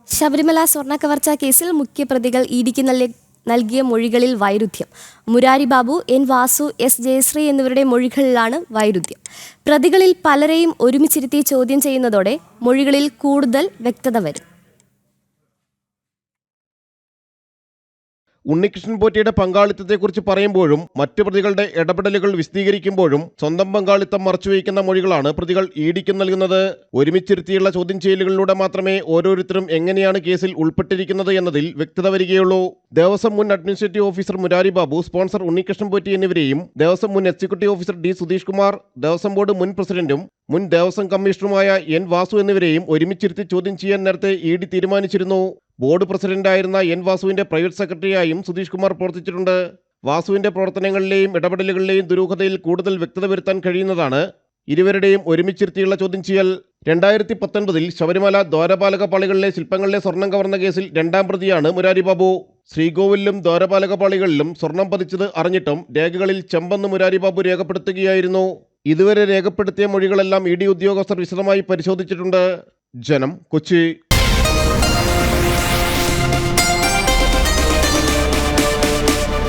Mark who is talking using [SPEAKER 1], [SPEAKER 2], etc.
[SPEAKER 1] ശബരിമല സ്വർണ്ണക്കവർച്ചാ കേസിൽ മുഖ്യപ്രതികൾ ഇഡിക്ക് നൽകിയ മൊഴികളിൽ വൈരുദ്ധ്യം. മുരാരി ബാബു, എൻ വാസു, എസ് ജയശ്രീ എന്നിവരുടെ മൊഴികളിലാണ് വൈരുദ്ധ്യം. പ്രതികളിൽ പലരെയും ഒരുമിച്ചിരുത്തി ചോദ്യം ചെയ്യുന്നതോടെ മൊഴികളിൽ കൂടുതൽ വ്യക്തത വരും.
[SPEAKER 2] ഉണ്ണികൃഷ്ണൻ പോറ്റിയുടെ പങ്കാളിത്തത്തെക്കുറിച്ച് പറയുമ്പോഴും മറ്റു പ്രതികളുടെ ഇടപെടലുകൾ വിശദീകരിക്കുമ്പോഴും സ്വന്തം പങ്കാളിത്തം മറച്ചുവയ്ക്കുന്ന മൊഴികളാണ് പ്രതികൾ ഇഡിക്ക് നൽകുന്നത്. ഒരുമിച്ചിരുത്തിയുള്ള ചോദ്യം ചെയ്യലുകളിലൂടെ മാത്രമേ ഓരോരുത്തരും എങ്ങനെയാണ് കേസിൽ ഉൾപ്പെട്ടിരിക്കുന്നത് എന്നതിൽ വ്യക്തത വരികയുള്ളൂ. ദേവസ്വം മുൻ administrative officer Murari Babu, sponsor Unnikrishnan Potti എന്നിവരെയും ദേവസ്വം മുൻ executive officer D Sudheesh Kumar, Devaswom board മുൻ പ്രസിഡന്റും മുൻ ദേവസ്വം കമ്മീഷണറുമായ എൻ വാസു എന്നിവരെയും ഒരുമിച്ചിരുത്തി ചോദ്യം ചെയ്യാൻ നേരത്തെ ഇഡി തീരുമാനിച്ചിരുന്നു. ബോർഡ് പ്രസിഡന്റായിരുന്ന എൻ വാസുവിന്റെ പ്രൈവറ്റ് സെക്രട്ടറിയായും സുധീഷ് കുമാർ പ്രവർത്തിച്ചിട്ടുണ്ട്. വാസുവിന്റെ പ്രവർത്തനങ്ങളിലെയും ഇടപെടലുകളിലെയും ദുരൂഹതയിൽ കൂടുതൽ വ്യക്തത വരുത്താൻ കഴിയുന്നതാണ് ഇരുവരുടെയും ഒരുമിച്ചിരുത്തിയുള്ള ചോദ്യം ചെയ്യൽ. 2019 ശബരിമല ദ്വാരപാലക പാളികളിലെ ശില്പങ്ങളിലെ സ്വർണം കവർന്ന കേസിൽ രണ്ടാം പ്രതിയാണ് മുരാരി ബാബു. ശ്രീകോവിലും ദ്വാരപാലക പാളികളിലും സ്വർണം പതിച്ചത് അറിഞ്ഞിട്ടും രേഖകളിൽ ചെമ്പെന്ന് മുരാരി ബാബു രേഖപ്പെടുത്തുകയായിരുന്നു. ഇതുവരെ രേഖപ്പെടുത്തിയ മൊഴികളെല്ലാം ഇഡി ഉദ്യോഗസ്ഥർ വിശദമായി പരിശോധിച്ചിട്ടുണ്ട്. ജനം, കൊച്ചി.